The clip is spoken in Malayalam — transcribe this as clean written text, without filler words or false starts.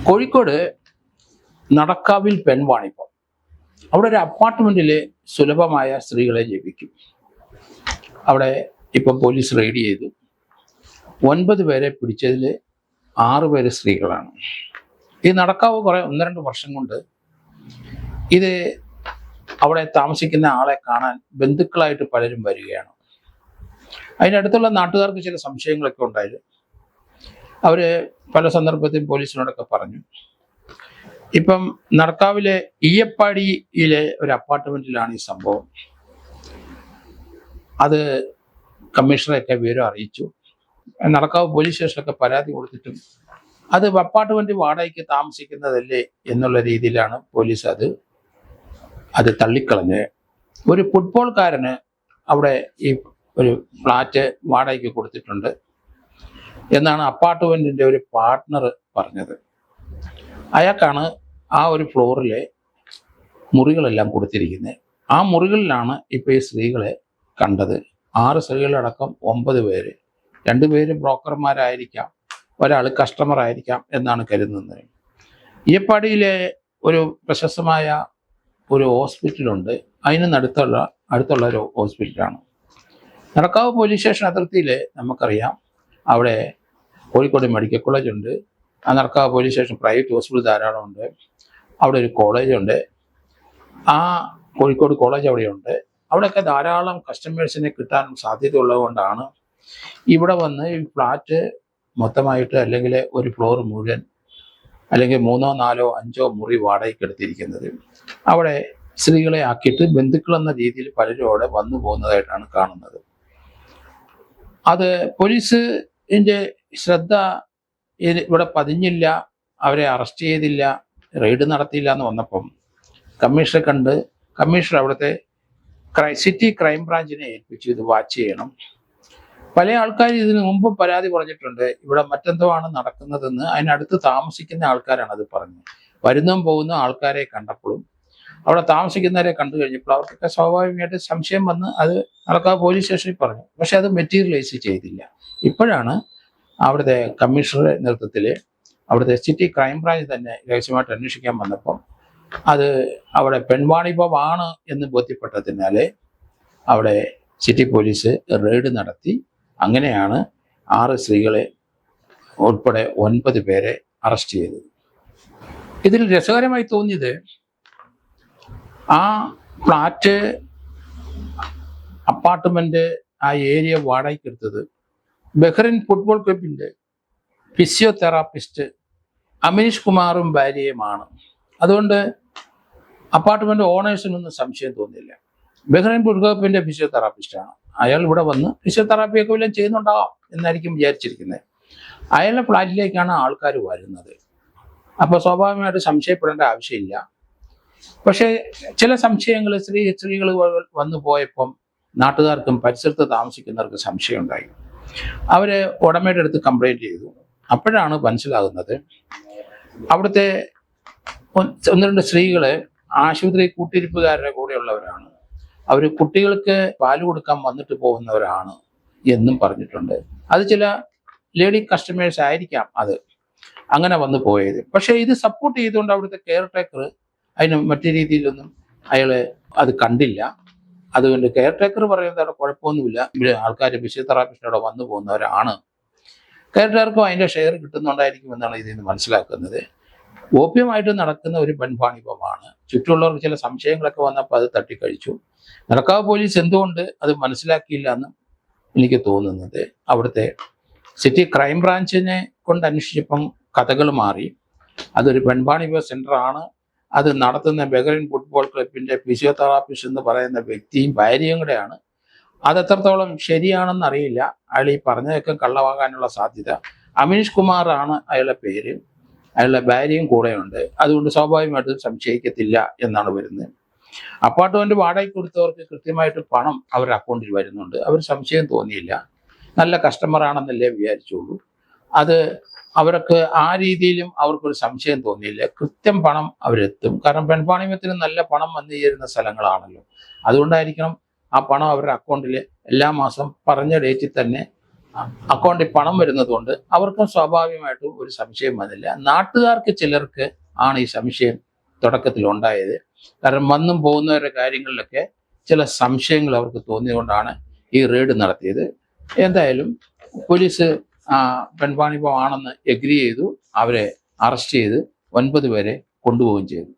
കോഴിക്കോട് നടക്കാവിൽ പെൺവാണിപ്പം അവിടെ ഒരു അപ്പാർട്ട്മെന്റിൽ സുലഭമായ സ്ത്രീകളെ ലഭിക്കും. അവിടെ ഇപ്പം പോലീസ് റെയ്ഡ് ചെയ്തു. 9 പേരെ പിടിച്ചതിൽ 6 പേര് സ്ത്രീകളാണ്. ഈ നടക്കാവ് കുറെ 1-2 വർഷം കൊണ്ട് ഇത് അവിടെ താമസിക്കുന്ന ആളെ കാണാൻ ബന്ധുക്കളായിട്ട് പലരും വരികയാണ്. അതിനടുത്തുള്ള നാട്ടുകാർക്ക് ചില സംശയങ്ങളൊക്കെ ഉണ്ടായിരുന്നു. അവര് പല സന്ദർഭത്തിൽ പോലീസിനോടൊക്കെ പറഞ്ഞു. ഇപ്പം നടക്കാവിലെ ഈയപ്പാടിയിലെ ഒരു അപ്പാർട്ട്മെന്റിലാണ് ഈ സംഭവം. അത് കമ്മീഷണറെയൊക്കെ വിവരം അറിയിച്ചു. നടക്കാവ് പോലീസ് സ്റ്റേഷനിലൊക്കെ പരാതി കൊടുത്തിട്ടും അത് അപ്പാർട്ട്മെന്റ് വാടകയ്ക്ക് താമസിക്കുന്നതല്ലേ എന്നുള്ള രീതിയിലാണ് പോലീസ് അത് തള്ളിക്കളഞ്ഞ്. ഒരു ഫുട്ബോൾക്കാരന് അവിടെ ഈ ഒരു ഫ്ലാറ്റ് വാടകയ്ക്ക് കൊടുത്തിട്ടുണ്ട് എന്നാണ് അപ്പാർട്ട്മെന്റിന്റെ ഒരു പാർട്ട്ണർ പറഞ്ഞത്. അയാൾക്കാണ് ആ ഒരു ഫ്ലോറിലെ മുറികളെല്ലാം കൊടുത്തിരിക്കുന്നത്. ആ മുറികളിലാണ് ഇപ്പോൾ ഈ സ്ത്രീകളെ കണ്ടത്. 6 സ്ത്രീകളടക്കം 9 പേര്. 2 പേര് ബ്രോക്കർമാരായിരിക്കാം, ഒരാൾ കസ്റ്റമർ ആയിരിക്കാം എന്നാണ് കരുതുന്നത്. ഈയപ്പാടിയിലെ ഒരു പ്രശസ്തമായ ഒരു ഹോസ്പിറ്റലുണ്ട്. അടുത്തുള്ള ഒരു ഹോസ്പിറ്റലാണ്. നടക്കാവ് പോലീസ് സ്റ്റേഷൻ അതിർത്തിയിൽ നമുക്കറിയാം അവിടെ കോഴിക്കോട് മെഡിക്കൽ കോളേജ് ഉണ്ട്. ആ Nadakkavu police station private hospital ധാരാളമുണ്ട്. അവിടെ ഒരു കോളേജുണ്ട്. ആ കോഴിക്കോട് കോളേജ് അവിടെയുണ്ട്. അവിടെയൊക്കെ ധാരാളം കസ്റ്റമേഴ്സിനെ കിട്ടാൻ സാധ്യത ഉള്ളതുകൊണ്ടാണ് ഇവിടെ വന്ന് ഈ ഫ്ലാറ്റ് മൊത്തമായിട്ട് അല്ലെങ്കിൽ ഒരു ഫ്ലോർ മുഴുവൻ അല്ലെങ്കിൽ 3, 4, 5 മുറി വാടകയ്ക്ക് എടുത്തിരിക്കുന്നത്. അവിടെ സ്ത്രീകളെ ആക്കിയിട്ട് ബന്ധുക്കളെന്ന രീതിയിൽ പലരും അവിടെ വന്നു പോകുന്നതായിട്ടാണ് കാണുന്നത്. അത് പോലീസിന്റെ ശ്രദ്ധ ഇവിടെ പതിഞ്ഞില്ല, അവരെ അറസ്റ്റ് ചെയ്തില്ല, റെയ്ഡ് നടത്തിയില്ല എന്ന് വന്നപ്പം കമ്മീഷണറെ കണ്ട് കമ്മീഷണർ അവിടുത്തെ സിറ്റി ക്രൈം ബ്രാഞ്ചിനെ ഏൽപ്പിച്ചു ഇത് വാച്ച് ചെയ്യണം. പല ആൾക്കാർ ഇതിനു മുമ്പ് പരാതി പറഞ്ഞിട്ടുണ്ട് ഇവിടെ മറ്റെന്തോ ആണ് നടക്കുന്നതെന്ന്. അതിനടുത്ത് താമസിക്കുന്ന ആൾക്കാരാണ് അത് പറഞ്ഞത്. വരുന്നതും പോകുന്ന ആൾക്കാരെ കണ്ടപ്പോഴും അവിടെ താമസിക്കുന്നവരെ കണ്ടു കഴിഞ്ഞപ്പോൾ അവർക്കൊക്കെ സ്വാഭാവികമായിട്ട് സംശയം വന്ന് അത് നടക്കാവ് പോലീസ് സ്റ്റേഷനിൽ പറഞ്ഞു. പക്ഷെ അത് മെറ്റീരിയലൈസ് ചെയ്തില്ല. ഇപ്പോഴാണ് അവിടുത്തെ കമ്മീഷണറുടെ നേതൃത്വത്തിൽ അവിടുത്തെ സിറ്റി ക്രൈം ബ്രാഞ്ച് തന്നെ രഹസ്യമായിട്ട് അന്വേഷിക്കാൻ വന്നപ്പം അത് അവിടെ പെൺവാണിഭമാണ് എന്ന് ബോധ്യപ്പെട്ടതിനാല് അവിടെ സിറ്റി പോലീസ് റെയ്ഡ് നടത്തി. അങ്ങനെയാണ് 6 സ്ത്രീകളെ ഉൾപ്പെടെ 9 പേരെ അറസ്റ്റ് ചെയ്തത്. ഇതിൽ രസകരമായി തോന്നിയത് ആ ഫ്ലാറ്റ് അപ്പാർട്ട്മെന്റ് ആ ഏരിയ വാടകയ്ക്ക് എടുത്തത് ബഹ്റിൻ ഫുട്ബോൾ ക്ലബിന്റെ ഫിസിയോതെറാപ്പിസ്റ്റ് അമീഷ് കുമാറും ഭാര്യയുമാണ്. അതുകൊണ്ട് അപ്പാർട്ട്മെന്റ് ഓണേഴ്സിനൊന്നും സംശയം തോന്നില്ല. ബഹ്റിൻ ഫുട്ബോൾ ക്ലബിന്റെ ഫിസിയോതെറാപ്പിസ്റ്റാണ്. അയാൾ ഇവിടെ വന്ന് ഫിസിയോതെറാപ്പിയൊക്കെ വല്ലതും ചെയ്യുന്നുണ്ടാവാം എന്നായിരിക്കും വിചാരിച്ചിരിക്കുന്നത്. അയാളുടെ ഫ്ലാറ്റിലേക്കാണ് ആൾക്കാർ വരുന്നത്. അപ്പോൾ സ്വാഭാവികമായിട്ട് സംശയപ്പെടേണ്ട ആവശ്യമില്ല. പക്ഷേ ചില സംശയങ്ങൾ സ്ത്രീകൾ വന്നു പോയപ്പം നാട്ടുകാർക്കും പരിസരത്ത് താമസിക്കുന്നവർക്ക് സംശയം ഉണ്ടായി. അവര് ഉടമയുടെ അടുത്ത് കംപ്ലൈന്റ് ചെയ്തു. അപ്പോഴാണ് മനസ്സിലാകുന്നത് അവിടുത്തെ 1-2 സ്ത്രീകള് ആശുപത്രി കൂട്ടിരിപ്പുകാരുടെ കൂടെയുള്ളവരാണ്. അവർ കുട്ടികൾക്ക് പാല് കൊടുക്കാൻ വന്നിട്ട് പോകുന്നവരാണ് എന്നും പറഞ്ഞിട്ടുണ്ട്. അത് ചില ലേഡി കസ്റ്റമേഴ്സ് ആയിരിക്കാം അത് അങ്ങനെ വന്നു പോയത്. പക്ഷേ ഇത് സപ്പോർട്ട് ചെയ്തുകൊണ്ട് അവിടുത്തെ കെയർ ടേക്കർ അതിന് മറ്റു രീതിയിലൊന്നും അയാള് അത് കണ്ടില്ല. അതുകൊണ്ട് കെയർ ടേക്കർ പറയുന്നത് അവിടെ കുഴപ്പമൊന്നുമില്ല, ഇവിടെ ആൾക്കാർ ഫിസിയോതെറാപ്പിസ്റ്റിനോടെ വന്നു പോകുന്നവരാണ്, കെയർ ടേക്കർക്കും അതിൻ്റെ ഷെയർ കിട്ടുന്നുണ്ടായിരിക്കും എന്നാണ് ഇതിൽ നിന്ന് മനസ്സിലാക്കുന്നത്. ഗോപ്യമായിട്ട് നടക്കുന്ന ഒരു പെൺവാണിഭമാണ്. ചുറ്റുമുള്ളവർക്ക് ചില സംശയങ്ങളൊക്കെ വന്നപ്പോൾ അത് തട്ടിക്കഴിച്ചു. നടക്കാവ് പോലീസ് എന്തുകൊണ്ട് അത് മനസ്സിലാക്കിയില്ല എന്ന് എനിക്ക് തോന്നുന്നത് അവിടുത്തെ സിറ്റി ക്രൈം ബ്രാഞ്ചിനെ കൊണ്ട് അന്വേഷിച്ചപ്പം കഥകൾ മാറി. അതൊരു പെൺവാണിഭ സെൻ്ററാണ്. അത് നടത്തുന്ന ബഹ്റിൻ ഫുട്ബോൾ ക്ലബിന്റെ ഫിസിയോതെറാപ്പിസ്റ്റ് എന്ന് പറയുന്ന വ്യക്തിയും ഭാര്യയും കൂടെയാണ്. അത് എത്രത്തോളം ശരിയാണെന്ന് അറിയില്ല. അയാൾ ഈ പറഞ്ഞതൊക്കെ കള്ളവാകാനുള്ള സാധ്യത. അമീഷ് കുമാർ ആണ് അയാളുടെ പേര്. അയാളുടെ ഭാര്യയും കൂടെയുണ്ട്. അതുകൊണ്ട് സ്വാഭാവികമായിട്ടും സംശയിക്കത്തില്ല എന്നാണ് വരുന്നത്. അപ്പാർട്ട്മെന്റ് വാടകയ്ക്ക് കൊടുത്തവർക്ക് കൃത്യമായിട്ട് പണം അവരുടെ അക്കൗണ്ടിൽ വരുന്നുണ്ട്. അവർ സംശയം തോന്നിയില്ല. നല്ല കസ്റ്റമറാണെന്നല്ലേ വിചാരിച്ചുള്ളൂ. അത് അവർക്ക് ആ രീതിയിലും അവർക്കൊരു സംശയം തോന്നിയില്ല. കൃത്യം പണം അവരെത്തും. കാരണം പെൺവാണിഭ്യത്തിന് നല്ല പണം വന്നു ചേരുന്ന സ്ഥലങ്ങളാണല്ലോ. അതുകൊണ്ടായിരിക്കണം ആ പണം അവരുടെ അക്കൗണ്ടിൽ എല്ലാ മാസം പറഞ്ഞ ഡേറ്റിൽ തന്നെ അക്കൗണ്ടിൽ പണം വരുന്നതുകൊണ്ട് അവർക്കും സ്വാഭാവികമായിട്ടും ഒരു സംശയം വന്നില്ല. നാട്ടുകാർക്ക് ചിലർക്ക് ആണ് ഈ സംശയം തുടക്കത്തിൽ ഉണ്ടായത്. കാരണം വന്നും പോകുന്നവരുടെ കാര്യങ്ങളിലൊക്കെ ചില സംശയങ്ങൾ അവർക്ക് തോന്നിയതുകൊണ്ടാണ് ഈ റെയ്ഡ് നടത്തിയത്. എന്തായാലും പോലീസ് പെൺവാണിഭമാണെന്ന് എഗ്രി ചെയ്തു. അവരെ അറസ്റ്റ് ചെയ്ത് 9 പേരെ കൊണ്ടുപോവുകയും ചെയ്തു.